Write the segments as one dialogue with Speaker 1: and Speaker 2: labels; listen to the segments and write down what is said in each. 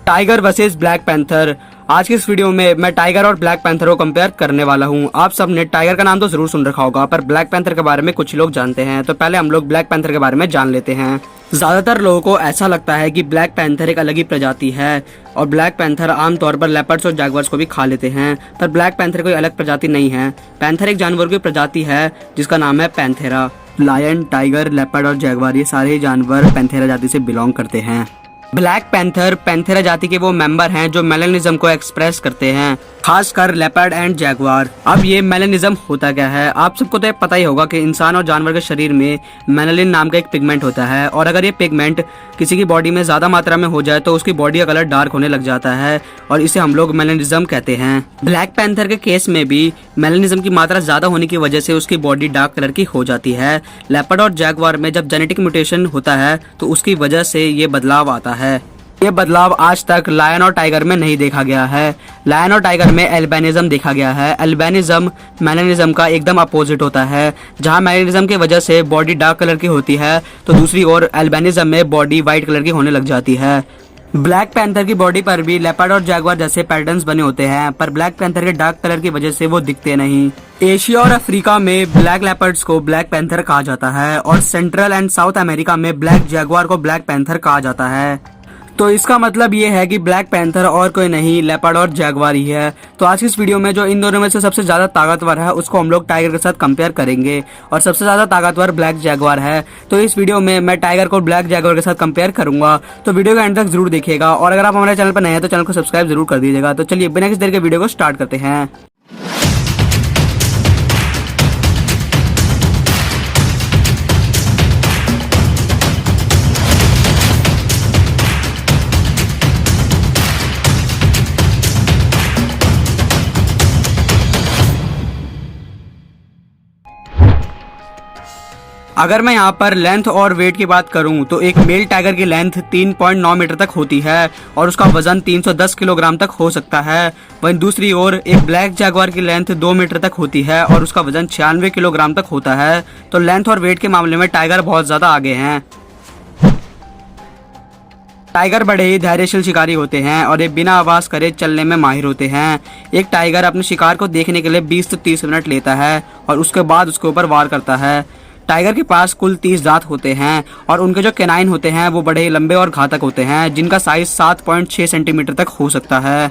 Speaker 1: Tiger versus black panther. आज की इस वीडियो में मैं टाइगर और ब्लैक पैंथर को कंपेयर करने वाला हूं। आप सबने टाइगर का नाम तो जरूर सुन रखा होगा, पर ब्लैक पैंथर के बारे में कुछ लोग जानते हैं। तो पहले हम लोग ब्लैक पैंथर के बारे में जान लेते हैं। ज्यादातर लोगों को ऐसा लगता है कि ब्लैक पैंथर एक अलग ही प्रजाति है और ब्लैक पैंथर आमतौर पर लेपर्ड्स और जैगुआर्स को भी खा लेते हैं, पर ब्लैक पैंथर कोई अलग प्रजाति नहीं है। पैंथर एक जानवर की प्रजाति है जिसका नाम है पैंथेरा। लायन, टाइगर, लेपर्ड और जैगुआर ये सारे जानवर पैंथेरा जाति से बिलोंग करते हैं। ब्लैक पैंथर पैंथेरा जाति के वो मेंबर हैं जो मेलेनिज्म को एक्सप्रेस करते हैं, खासकर लेपर्ड एंड जैगुआर। अब ये मेलेनिज्म होता क्या है? आप सबको तो ये पता ही होगा कि इंसान और जानवर के शरीर में मेलानिन नाम का एक पिगमेंट होता है, और अगर ये पिगमेंट किसी की बॉडी में ज्यादा मात्रा में हो जाए तो उसकी बॉडी का कलर डार्क होने लग जाता है, और इसे हम लोग मेलेनिज्म कहते हैं। ब्लैक पैंथर के केस में भी मेलेनिज्म की मात्रा ज्यादा होने की वजह से उसकी बॉडी डार्क कलर की हो जाती है। लेपर्ड और जैगुआर में जब जेनेटिक म्यूटेशन होता है तो उसकी वजह से ये बदलाव आता है। ये बदलाव आज तक लायन और टाइगर में नहीं देखा गया है। लायन और टाइगर में एल्बिनिज्म देखा गया है। एल्बिनिज्म मेलानिज्म का एकदम अपोजिट होता है। जहां मेलानिज्म की वजह से बॉडी डार्क कलर की होती है तो दूसरी ओर एल्बिनिज्म में बॉडी व्हाइट कलर की होने लग जाती है। ब्लैक पैंथर की बॉडी पर भी लेपर्ड और जैगुआर जैसे पैटर्न्स बने होते हैं, पर ब्लैक पैंथर के डार्क कलर की वजह से वो दिखते नहीं। एशिया और अफ्रीका में ब्लैक लेपर्ड्स को ब्लैक पैंथर कहा जाता है और सेंट्रल एंड साउथ अमेरिका में ब्लैक जैगुआर को ब्लैक पैंथर कहा जाता है। तो इसका मतलब ये है कि ब्लैक पैंथर और कोई नहीं, लेपर्ड और जैगुआर ही है। तो आज की इस वीडियो में जो इन दोनों में से सबसे ज्यादा ताकतवर है उसको हम लोग टाइगर के साथ कंपेयर करेंगे, और सबसे ज्यादा ताकतवर ब्लैक जैगुआर है। तो इस वीडियो में मैं टाइगर को ब्लैक जैगुआर के साथ कंपेयर करूंगा, तो वीडियो को एंड तक जरूर देखिएगा। और अगर आप हमारे चैनल पर नए हैं तो चैनल को सब्सक्राइब जरूर कर दीजिएगा। तो चलिए बिना किसी देर के वीडियो को स्टार्ट करते हैं। अगर मैं यहाँ पर लेंथ और वेट की बात करूँ तो एक मेल टाइगर की लेंथ 3.9 मीटर तक होती है और उसका वजन 310 किलोग्राम तक हो सकता है। वहीं दूसरी ओर एक ब्लैक जैगुआर की लेंथ 2 मीटर तक होती है और उसका वजन 96 किलोग्राम तक होता है। तो लेंथ और वेट के मामले में टाइगर बहुत ज्यादा आगे हैं। टाइगर बड़े ही धैर्यशील शिकारी होते हैं और ये बिना आवाज करे चलने में माहिर होते हैं। एक टाइगर अपने शिकार को देखने के लिए 20 से 30 मिनट लेता है और उसके बाद उसके ऊपर वार करता है। टाइगर के पास कुल 30 दांत होते हैं और उनके जो कैनाइन होते हैं वो बड़े ही लंबे और घातक होते हैं, जिनका साइज 7.6 सेंटीमीटर तक हो सकता है।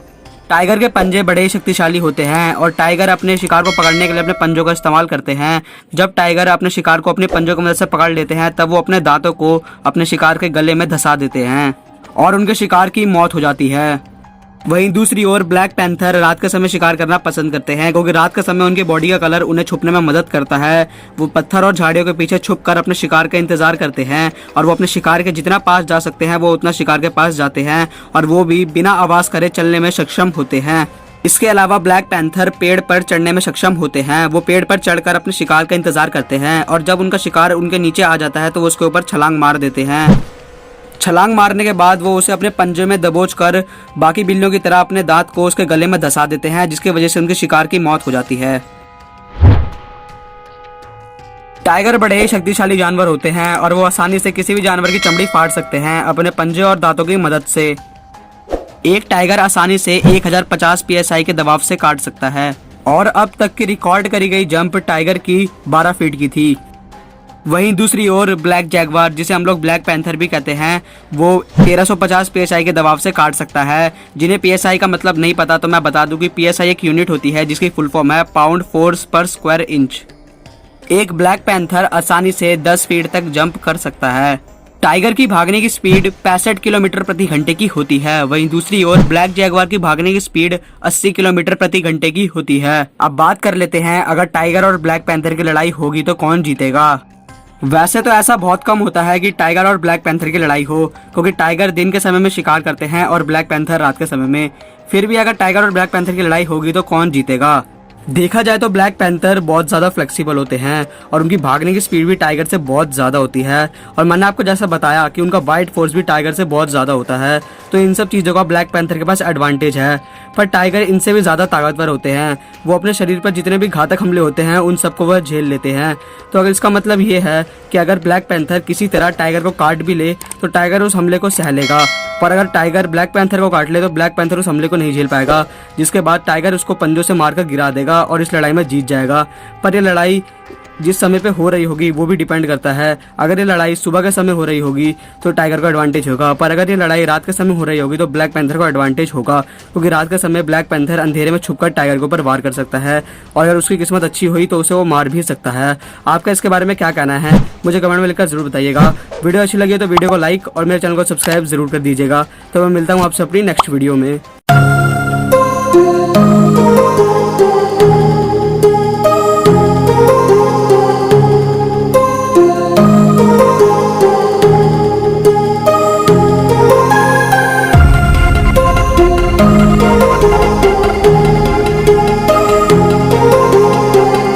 Speaker 1: टाइगर के पंजे बड़े ही शक्तिशाली होते हैं और टाइगर अपने शिकार को पकड़ने के लिए अपने पंजों का इस्तेमाल करते हैं। जब टाइगर अपने शिकार को अपने पंजों की मदद से पकड़ लेते हैं तब वो अपने दांतों को अपने शिकार के गले में धंसा देते हैं और उनके शिकार की मौत हो जाती है। वहीं दूसरी ओर ब्लैक पैंथर रात के समय शिकार करना पसंद करते हैं, क्योंकि रात के समय उनकी बॉडी का कलर उन्हें छुपने में मदद करता है। वो पत्थर और झाड़ियों के पीछे छुपकर अपने शिकार का इंतजार करते हैं और वो अपने शिकार के जितना पास जा सकते हैं वो उतना शिकार के पास जाते हैं, और वो भी बिना आवाज करे चलने में सक्षम होते हैं। इसके अलावा ब्लैक पैंथर पेड़ पर चढ़ने में सक्षम होते हैं। वो पेड़ पर चढ़कर अपने शिकार का इंतजार करते हैं और जब उनका शिकार उनके नीचे आ जाता है तो वो उसके ऊपर छलांग मार देते हैं। छलांग मारने के बाद वो उसे अपने पंजे में दबोच कर बाकी बिल्लियों की तरह अपने दांत को उसके गले में धंसा देते हैं, जिसकी वजह से उनके शिकार की मौत हो जाती है। टाइगर बड़े ही शक्तिशाली जानवर होते हैं और वो आसानी से किसी भी जानवर की चमड़ी फाड़ सकते हैं अपने पंजे और दांतों की मदद से। एक टाइगर आसानी से 1050 psi के दबाव से काट सकता है और अब तक की रिकॉर्ड करी गई जंप टाइगर की 12 फीट की थी। वहीं दूसरी ओर ब्लैक जैगुआर, जिसे हम लोग ब्लैक पैंथर भी कहते हैं, वो 1350 psi के दबाव से काट सकता है। जिन्हें psi का मतलब नहीं पता तो मैं बता दूं कि psi एक यूनिट होती है जिसकी फुल फॉर्म है पाउंड फोर्स पर स्क्वायर इंच। एक ब्लैक पैंथर आसानी से 10 फीट तक जंप कर सकता है। टाइगर की भागने की स्पीड 65 किलोमीटर प्रति घंटे की होती है। वहीं दूसरी ओर ब्लैक जैगुआर की भागने की स्पीड 80 किलोमीटर प्रति घंटे की होती है। अब बात कर लेते हैं, अगर टाइगर और ब्लैक पैंथर की लड़ाई होगी तो कौन जीतेगा? वैसे तो ऐसा बहुत कम होता है कि टाइगर और ब्लैक पैंथर की लड़ाई हो, क्योंकि टाइगर दिन के समय में शिकार करते हैं और ब्लैक पैंथर रात के समय में। फिर भी अगर टाइगर और ब्लैक पैंथर की लड़ाई होगी तो कौन जीतेगा? देखा जाए तो ब्लैक पैंथर बहुत ज़्यादा फ्लेक्सिबल होते हैं और उनकी भागने की स्पीड भी टाइगर से बहुत ज़्यादा होती है, और मैंने आपको जैसा बताया कि उनका बाइट फोर्स भी टाइगर से बहुत ज़्यादा होता है। तो इन सब चीज़ों का ब्लैक पैंथर के पास एडवांटेज है, पर टाइगर इनसे भी ज़्यादा ताकतवर होते हैं। वो अपने शरीर पर जितने भी घातक हमले होते हैं उन सबको वह झेल लेते हैं। तो अगर इसका मतलब ये है कि अगर ब्लैक पैंथर किसी तरह टाइगर को काट भी ले तो टाइगर उस हमले को सह लेगा। पर अगर टाइगर ब्लैक पैंथर को काट ले तो ब्लैक पैंथर उस हमले को नहीं झेल पाएगा, जिसके बाद टाइगर उसको पंजों से मारकर गिरा देगा और इस लड़ाई में जीत जाएगा। पर यह लड़ाई जिस समय पे हो रही होगी वो भी डिपेंड करता है। अगर ये लड़ाई सुबह के समय हो रही होगी तो टाइगर को एडवांटेज होगा, पर अगर ये लड़ाई रात के समय हो रही होगी तो ब्लैक पैंथर को एडवांटेज होगा, क्योंकि रात के समय ब्लैक पैंथर अंधेरे में छुपकर टाइगर के ऊपर वार कर सकता है और अगर उसकी किस्मत अच्छी हुई तो उसे वो मार भी सकता है। आपका इसके बारे में क्या कहना है मुझे कमेंट में लिखकर जरूर बताइएगा। वीडियो अच्छी लगी तो वीडियो को लाइक और मेरे चैनल को सब्सक्राइब जरूर कर दीजिएगा। तो मैं मिलता हूँ आपसे अपनी नेक्स्ट वीडियो में।